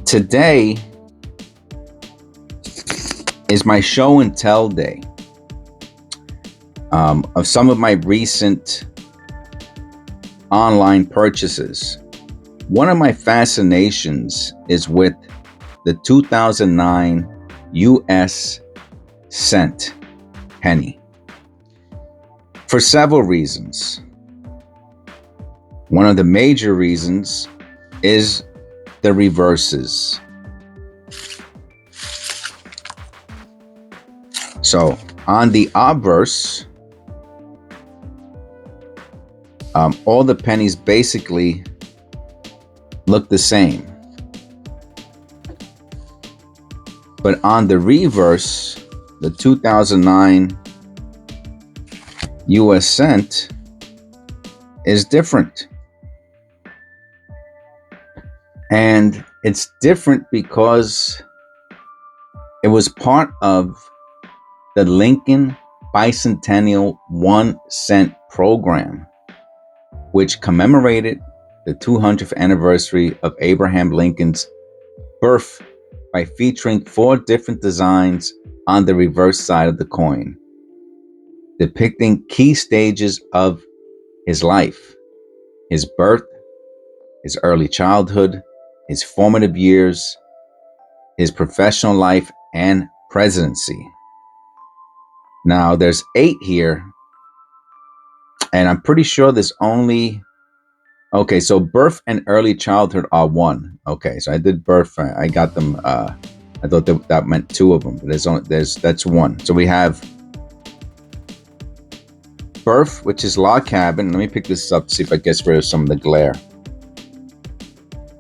Today is my show and tell day of some of my recent online purchases. One of my fascinations is with the 2009 US cent penny for several reasons. One of the major reasons is the reverses. So on the obverse, all the pennies basically look the same. But on the reverse, the 2009 US cent is different. And it's different because it was part of the Lincoln Bicentennial 1 cent program, which commemorated the 200th anniversary of Abraham Lincoln's birth by featuring 4 different designs on the reverse side of the coin, depicting key stages of his life: his birth, his early childhood, his formative years, his professional life, and presidency. Now, there's 8 here, and I'm pretty sure there's only... Okay, so birth and early childhood are 1. Okay, so I did birth. I got them. I thought that meant 2 of them, but that's 1. So we have birth, which is log cabin. Let me pick this up to see if I get rid of some of the glare.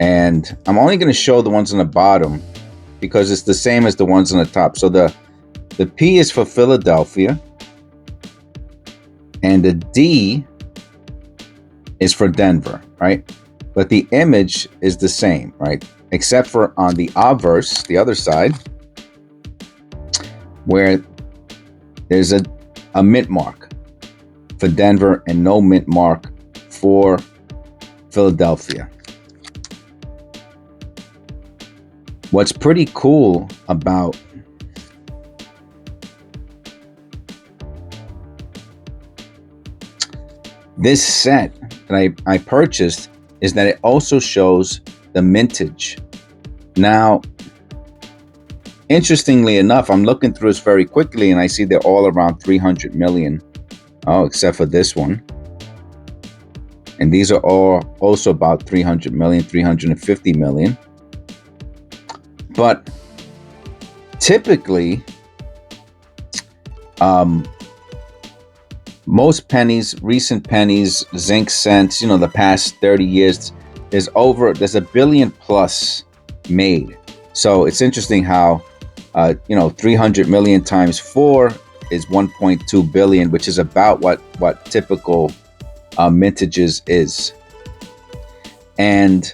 And I'm only going to show the ones on the bottom because it's the same as the ones on the top. So the P is for Philadelphia, and the D is for Denver, right? But the image is the same, right? Except for on the obverse, the other side, where there's a mint mark for Denver and no mint mark for Philadelphia. What's pretty cool about this set that I purchased is that it also shows the mintage. Now, interestingly enough, I'm looking through this very quickly and I see they're all around 300 million. Oh, except for this one. And these are all also about 300 million, 350 million. But typically, most pennies, recent pennies, zinc cents, the past 30 years, there's a billion plus made. So it's interesting how, 300 million times 4 is 1.2 billion, which is about what typical mintages is. And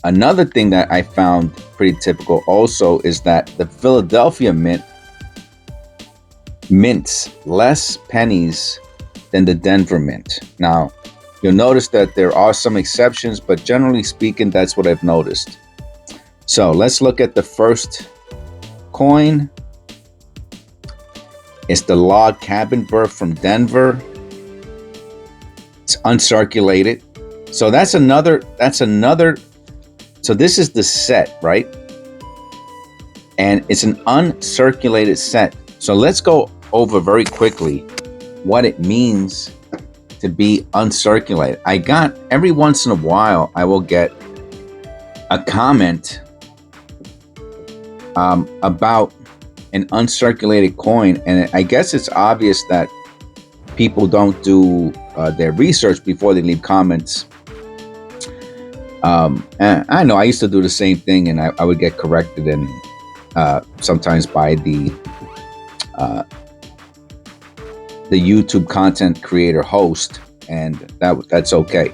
another thing that I found pretty typical also is that the Philadelphia mint mints less pennies than the Denver mint. Now, you'll notice that there are some exceptions, but generally speaking, that's what I've noticed. So let's look at the first coin. It's the log cabin birth from Denver. It's uncirculated. So that's another. So this is the set, right? And it's an uncirculated set. So let's go over very quickly what it means to be uncirculated. I got, every once in a while, I will get a comment about an uncirculated coin. And I guess it's obvious that people don't do their research before they leave comments. And I know I used to do the same thing, and I would get corrected, and sometimes by the YouTube content creator host, and that's okay.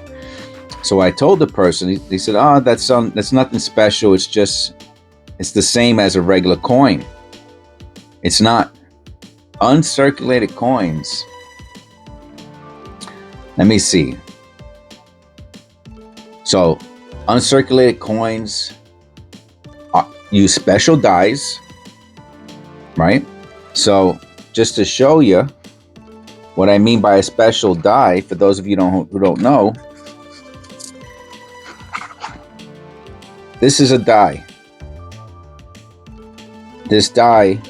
So I told the person, he said, "Oh, that's nothing special. It's the same as a regular coin." It's not. Uncirculated coins. Let me see. So, uncirculated coins use special dies, right? So just to show you what I mean by a special die, for those of you who don't know, this is a die. This die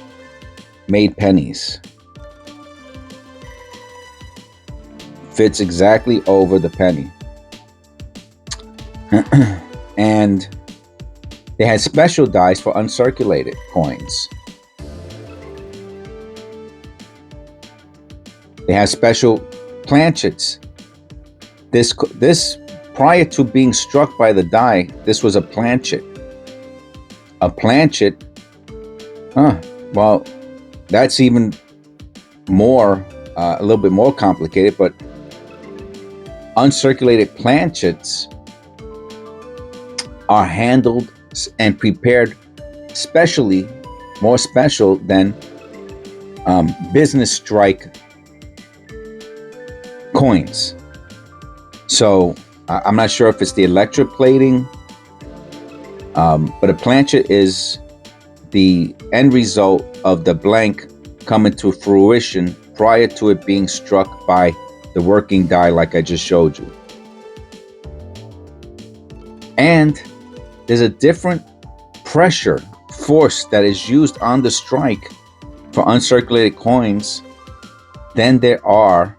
made pennies. Fits exactly over the penny. And they had special dies for uncirculated coins. They had special planchets. This prior to being struck by the die, this was a planchet. A planchet, well, that's even more, a little bit more complicated, but uncirculated planchets are handled and prepared specially, more special than business strike coins. So I'm not sure if it's the electroplating, but a planchet is the end result of the blank coming to fruition prior to it being struck by the working die, like I just showed you. And there's a different pressure force that is used on the strike for uncirculated coins than there are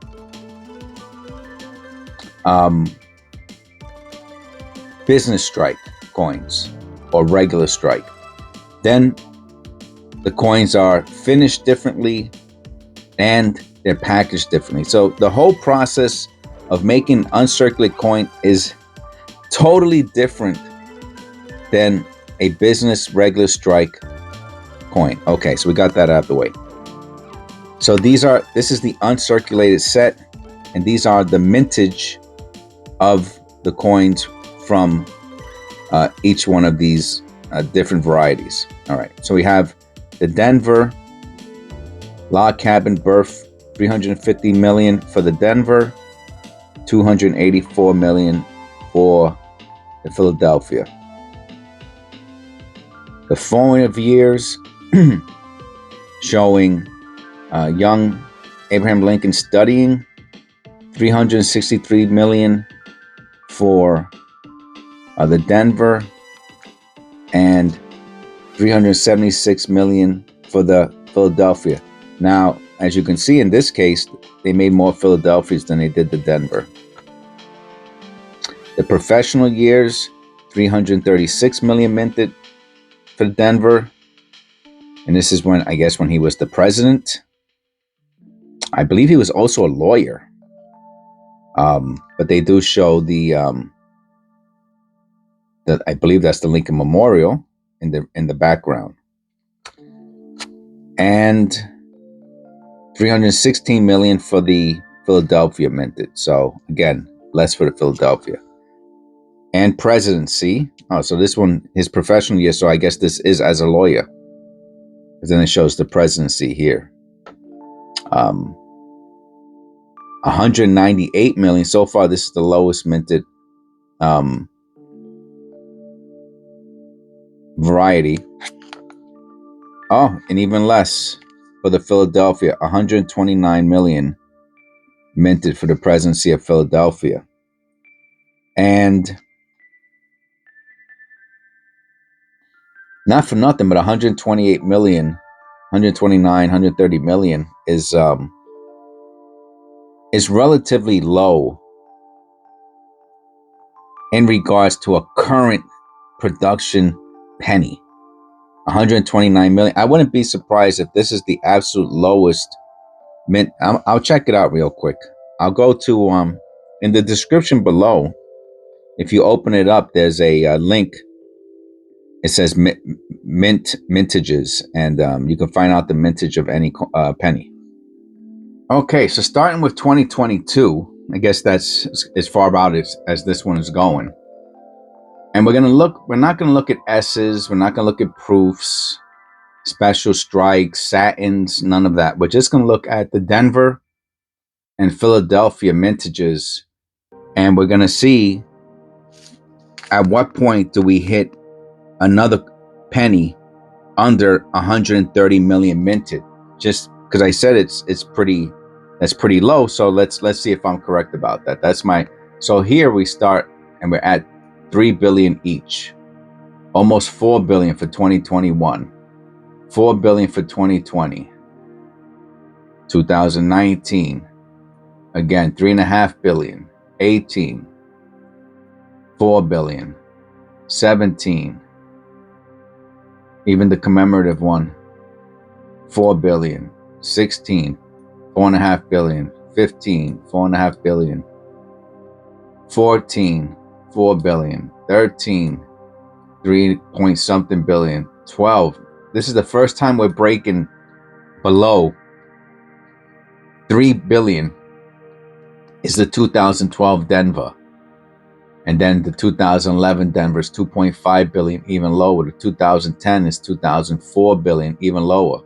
business strike coins or regular strike. Then the coins are finished differently and they're packaged differently. So the whole process of making uncirculated coin is totally different than a business regular strike coin. Okay, so we got that out of the way. So this is the uncirculated set, and these are the mintage of the coins from each one of these different varieties. All right, so we have the Denver log cabin berth, 350 million for the Denver, 284 million for the Philadelphia. The formative years showing young Abraham Lincoln studying, 363 million for the Denver, and 376 million for the Philadelphia. Now, as you can see in this case, they made more Philadelphias than they did the Denver. The professional years, 336 million minted for Denver. And this is when, I guess, when he was the president. I believe he was also a lawyer. But they do show that I believe that's the Lincoln Memorial in the background. And 316 million for the Philadelphia minted. So again, less for the Philadelphia. And presidency. Oh, so this one, his professional year. So I guess this is as a lawyer. Because then it shows the presidency here. 198 million. So far, this is the lowest minted variety. Oh, and even less for the Philadelphia. 129 million minted for the presidency of Philadelphia. And not for nothing, but 128 million, 129, 130 million is relatively low in regards to a current production penny. 129 million. I wouldn't be surprised if this is the absolute lowest mint. I'll check it out real quick. I'll go to in the description below. If you open it up, there's a link. It says mintages, and you can find out the mintage of any penny. Okay, so starting with 2022, I guess that's as far out as this one is going. And we're not gonna look at S's, we're not gonna look at proofs, special strikes, satins, none of that. We're just gonna look at the Denver and Philadelphia mintages, and we're gonna see at what point do we hit another penny under 130 million minted. Just because I said that's pretty low. So let's see if I'm correct about that. That's my, so here we start and we're at 3 billion each, almost 4 billion for 2021, 4 billion for 2020, 2019, again 3.5 billion, 18, 4 billion, 17, even the commemorative one, 4 billion, 16, 4.5 billion, 15, 4.5 billion, 14, 4 billion, 13, 3 point something billion, 12. This is the first time we're breaking below 3 billion is the 2012 Denver. And then the 2011 Denver is 2.5 billion, even lower. The 2010 is 2004 billion, even lower.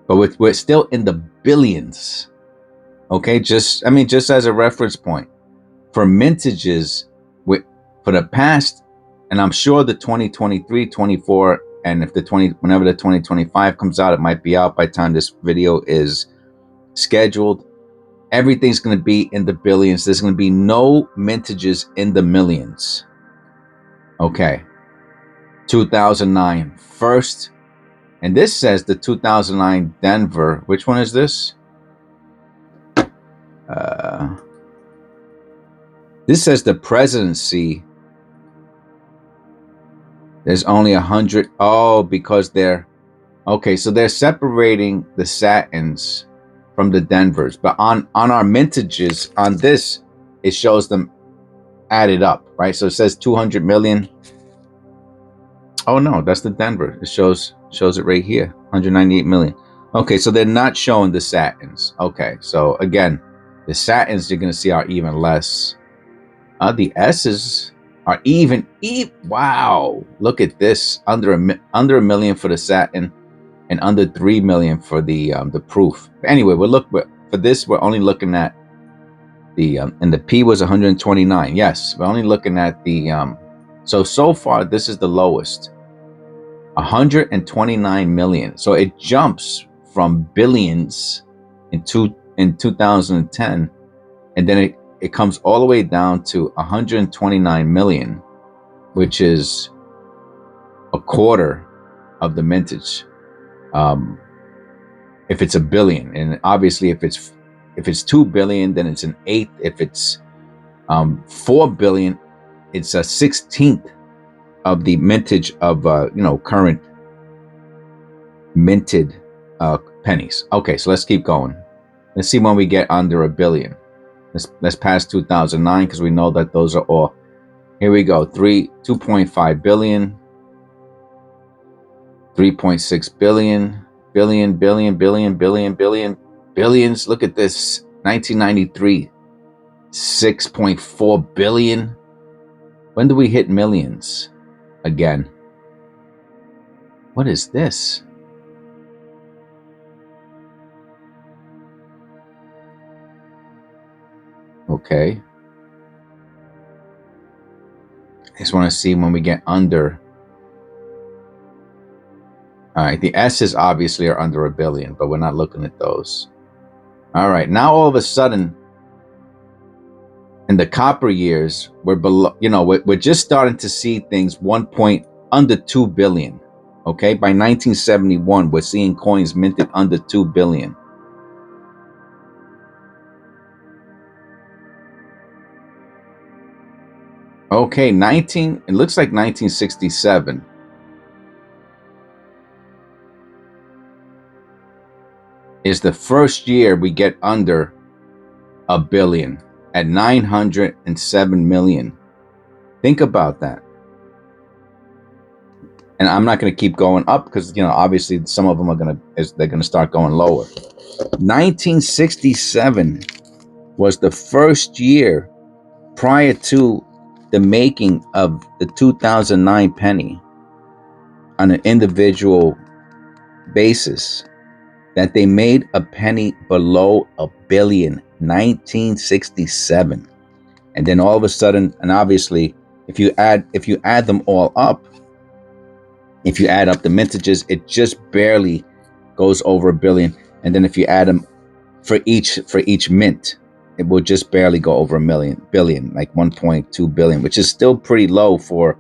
But we're still in the billions. Okay, just as a reference point for mintages, for the past, and I'm sure the 2023, 24, and if whenever the 2025 comes out, it might be out by the time this video is scheduled. Everything's going to be in the billions. There's going to be no mintages in the millions. Okay. 2009 first, and this says the 2009 Denver. Which one is this? This says the presidency. There's only 100. Oh, because they're okay. So they're separating the Satins from the Denvers, but on our mintages on this, it shows them added up, right? So it says 200 million. Oh no, that's the Denver. It shows it right here, 198 million. Okay, so they're not showing the Satins. Okay, so again, the Satins you're gonna see are even less. The S's are even. Wow, look at this, under a million for the Satin, and under 3 million for the proof. Anyway, for this, we're only looking at the and the P was 129. Yes, we're only looking at the so far this is the lowest, 129 million. So it jumps from billions in 2010, and then it comes all the way down to 129 million, which is a quarter of the mintage. If it's a billion, and obviously if it's 2 billion, then it's an eighth. If it's 4 billion, it's a 16th of the mintage of current minted pennies. Okay, so let's keep going. Let's see when we get under a billion. Let's pass 2009 because we know that those are all. Here we go. 2.5 billion, 3.6 billion. Billions. Look at this. 1993, 6.4 billion. When do we hit millions again? What is this? Okay. I just want to see when we get under. All right, the S's obviously are under a billion, but we're not looking at those. All right, now all of a sudden, in the copper years, we're below. We're just starting to see things under 2 billion. Okay, by 1971, we're seeing coins minted under 2 billion. Okay, it looks like 1967. Is the first year we get under a billion at 907 million. Think about that. And I'm not going to keep going up because obviously some of them they're going to start going lower. 1967 was the first year prior to the making of the 2009 penny on an individual basis that they made a penny below a billion. 1967. And then all of a sudden, and obviously if you add them all up, If you add up the mintages, it just barely goes over 1 billion. And then if you add them for each mint, it will just barely go over billion, like 1.2 billion, which is still pretty low for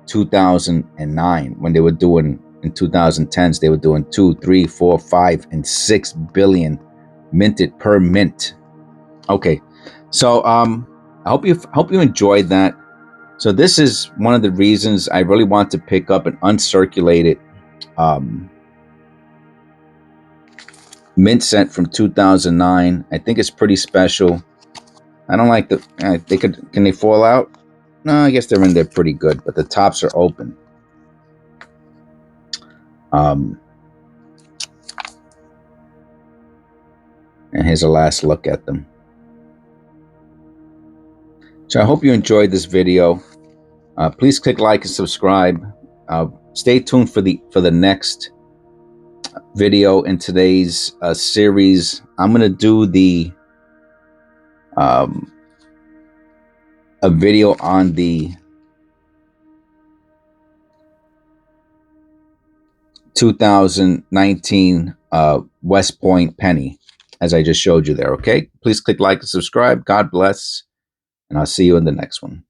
2009 when they were doing, in 2010s they were doing 2, 3, 4, 5, and 6 billion minted per mint. Okay, so I hope you enjoyed that. So this is one of the reasons I really want to pick up an uncirculated mint set from 2009. I think it's pretty special. I don't like can they fall out? No, I guess they're in there pretty good, but the tops are open. And here's a last look at them. So I hope you enjoyed this video. Please click like and subscribe. Stay tuned for the next video in today's series. I'm gonna do a video on the 2019 West Point penny, as I just showed you there. Okay, please click like and subscribe. God bless, and I'll see you in the next one.